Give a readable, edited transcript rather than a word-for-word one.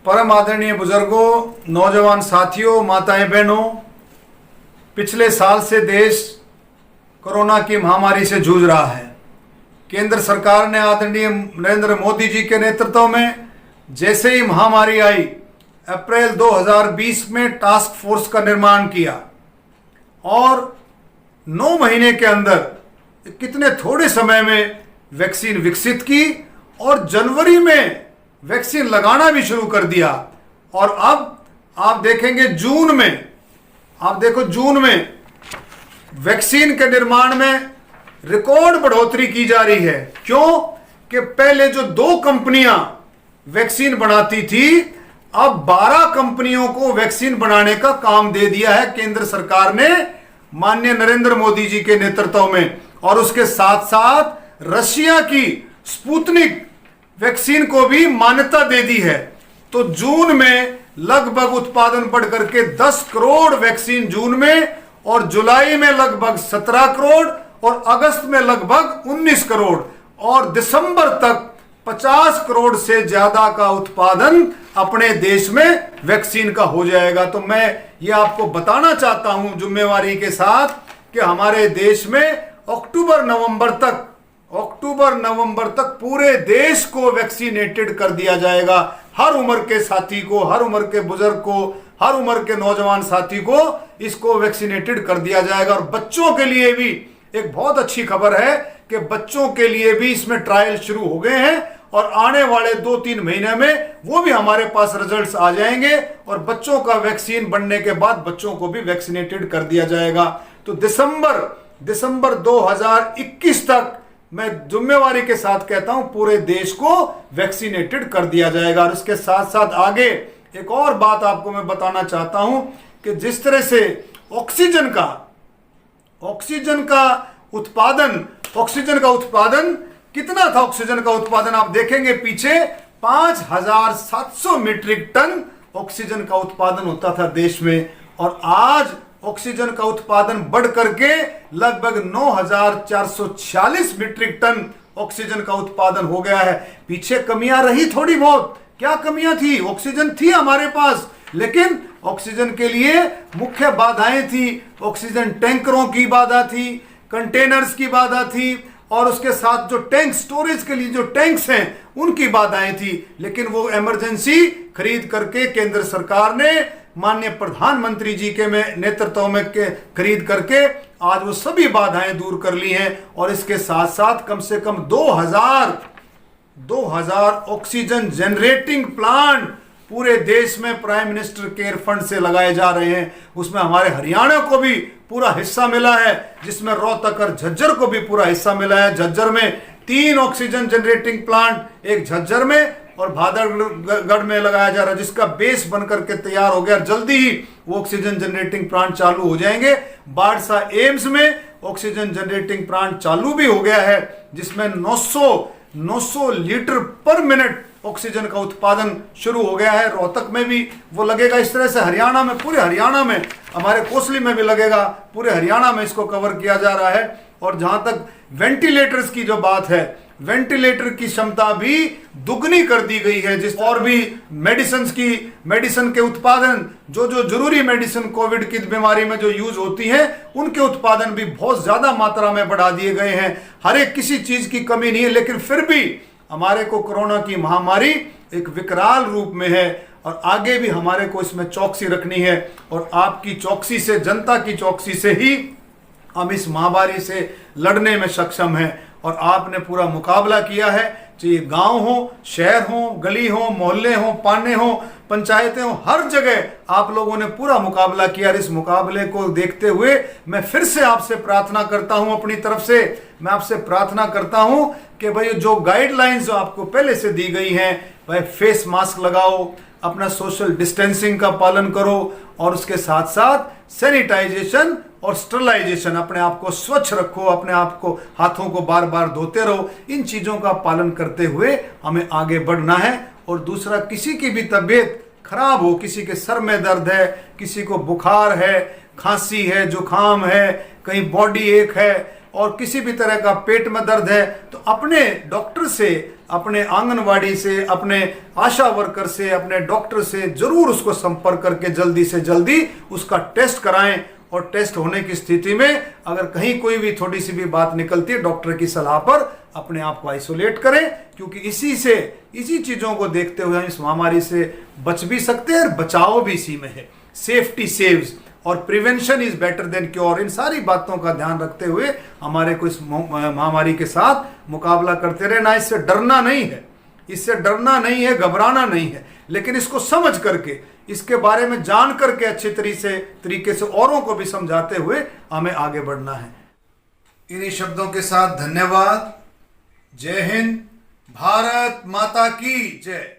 परम आदरणीय बुजुर्गों, नौजवान साथियों, माताएं बहनों, पिछले साल से देश कोरोना की महामारी से जूझ रहा है। केंद्र सरकार ने आदरणीय नरेंद्र मोदी जी के नेतृत्व में जैसे ही महामारी आई, अप्रैल 2020 में टास्क फोर्स का निर्माण किया और 9 महीने के अंदर कितने थोड़े समय में वैक्सीन विकसित की और जनवरी में वैक्सीन लगाना भी शुरू कर दिया। और अब आप देखेंगे जून में वैक्सीन के निर्माण में रिकॉर्ड बढ़ोतरी की जा रही है। क्यों कि पहले जो 2 कंपनियां वैक्सीन बनाती थी, अब 12 कंपनियों को वैक्सीन बनाने का काम दे दिया है केंद्र सरकार ने माननीय नरेंद्र मोदी जी के नेतृत्व में। और उसके साथ साथ रशिया की स्पुतनिक वैक्सीन को भी मान्यता दे दी है। तो जून में लगभग उत्पादन बढ़ करके 10 करोड़ वैक्सीन जून में, और जुलाई में लगभग 17 करोड़ और अगस्त में लगभग 19 करोड़ और दिसंबर तक 50 करोड़ से ज्यादा का उत्पादन अपने देश में वैक्सीन का हो जाएगा। तो मैं ये आपको बताना चाहता हूं जिम्मेवारी के साथ कि हमारे देश में अक्टूबर नवंबर तक पूरे देश को वैक्सीनेटेड कर दिया जाएगा। हर उम्र के साथी को, हर उम्र के बुजुर्ग को, हर उम्र के नौजवान साथी को इसको वैक्सीनेटेड कर दिया जाएगा। और बच्चों के लिए भी एक बहुत अच्छी खबर है कि बच्चों के लिए भी इसमें ट्रायल शुरू हो गए हैं और आने वाले 2-3 महीने में वो भी हमारे पास रिजल्ट्स आ जाएंगे और बच्चों का वैक्सीन बनने के बाद बच्चों को भी वैक्सीनेटेड कर दिया जाएगा। तो दिसंबर 2021 तक मैं जिम्मेवारी के साथ कहता हूं पूरे देश को वैक्सीनेटेड कर दिया जाएगा। और इसके साथ साथ आगे एक और बात आपको मैं बताना चाहता हूं कि जिस तरह से ऑक्सीजन का उत्पादन कितना था, ऑक्सीजन का उत्पादन आप देखेंगे पीछे 5700 मीट्रिक टन ऑक्सीजन का उत्पादन होता था देश में, और आज ऑक्सीजन का उत्पादन बढ़ करके लगभग 9446 मीट्रिक टन ऑक्सीजन का उत्पादन हो गया है। पीछे कमियां रही थोड़ी बहुत। क्या कमियां थी? ऑक्सीजन थी हमारे पास, लेकिन ऑक्सीजन के लिए मुख्य बाधाएं थी। ऑक्सीजन टैंकरों की बाधा थी, कंटेनर्स की बाधा थी, और उसके साथ जो टैंक स्टोरेज के लिए जो टैंक्स हैं उनकी बाधाएं थी। लेकिन वो इमरजेंसी खरीद करके केंद्र सरकार ने माननीय प्रधानमंत्री जी के नेतृत्व में खरीद करके आज वो सभी बाधाएं दूर कर ली हैं। और इसके साथ साथ कम से कम 2000 ऑक्सीजन जनरेटिंग प्लांट पूरे देश में प्राइम मिनिस्टर केयर फंड से लगाए जा रहे हैं। उसमें हमारे हरियाणा को भी पूरा हिस्सा मिला है, जिसमें रोहतक और झज्जर को भी पूरा हिस्सा मिला है। झज्जर में 3 ऑक्सीजन जनरेटिंग प्लांट, एक झज्जर में और भादरगढ़ में लगाया जा रहा है, जिसका बेस बनकर के तैयार हो गया। जल्दी ही वो ऑक्सीजन जनरेटिंग प्लांट चालू हो जाएंगे। बाड़सा एम्स में ऑक्सीजन जनरेटिंग प्लांट चालू भी हो गया है, जिसमें 900 लीटर पर मिनट ऑक्सीजन का उत्पादन शुरू हो गया है। रोहतक में भी वो लगेगा। इस तरह से हरियाणा में, पूरे हरियाणा में, हमारे कोसली में भी लगेगा। पूरे हरियाणा में इसको कवर किया जा रहा है। और जहां तक वेंटिलेटर्स की जो बात है, वेंटिलेटर की क्षमता भी दुगनी कर दी गई है। जिस और भी मेडिसिन के उत्पादन, जो जरूरी मेडिसिन कोविड की बीमारी में जो यूज होती है, उनके उत्पादन भी बहुत ज्यादा मात्रा में बढ़ा दिए गए हैं। हर एक किसी चीज की कमी नहीं है, लेकिन फिर भी हमारे को कोरोना की महामारी एक विकराल रूप में है और आगे भी हमारे को इसमें चौकसी रखनी है। और आपकी चौकसी से, जनता की चौकसी से ही हम इस महामारी से लड़ने में सक्षम हैं। और आपने पूरा मुकाबला किया है, चाहे गांव हो, शहर हो, गली हो, मोहल्ले हो, पाने हो, पंचायतें हो, हर जगह आप लोगों ने पूरा मुकाबला किया। और इस मुकाबले को देखते हुए मैं फिर से आपसे प्रार्थना करता हूं, अपनी तरफ से मैं आपसे प्रार्थना करता हूं कि भाई जो गाइडलाइंस जो आपको पहले से दी गई हैं, भाई फेस मास्क लगाओ, अपना सोशल डिस्टेंसिंग का पालन करो, और उसके साथ साथ सैनिटाइजेशन और स्टरलाइजेशन, अपने आप को स्वच्छ रखो, अपने आप को हाथों को बार बार धोते रहो। इन चीजों का पालन करते हुए हमें आगे बढ़ना है। और दूसरा, किसी की भी तबीयत खराब हो, किसी के सर में दर्द है, किसी को बुखार है, खांसी है, जुकाम है, कहीं बॉडी एक है और किसी भी तरह का पेट में दर्द है, तो अपने डॉक्टर से, अपने आंगनवाड़ी से, अपने आशा वर्कर से, अपने डॉक्टर से जरूर उसको संपर्क करके जल्दी से जल्दी उसका टेस्ट कराएं। और टेस्ट होने की स्थिति में अगर कहीं कोई भी थोड़ी सी भी बात निकलती है, डॉक्टर की सलाह पर अपने आप को आइसोलेट करें, क्योंकि इसी चीजों को देखते हुए हम इस महामारी से बच भी सकते हैं और बचाव भी इसी में है। सेफ्टी सेव्स और prevention is better than cure. इन सारी बातों का ध्यान रखते हुए हमारे को इस महामारी के साथ मुकाबला करते रहना। इससे डरना नहीं है, इससे डरना नहीं है, घबराना नहीं है, लेकिन इसको समझ करके, इसके बारे में जान करके अच्छी तरीके से औरों को भी समझाते हुए हमें आगे बढ़ना है। इन्हीं शब्दों के साथ धन्यवाद। जय हिंद, भारत माता की जय।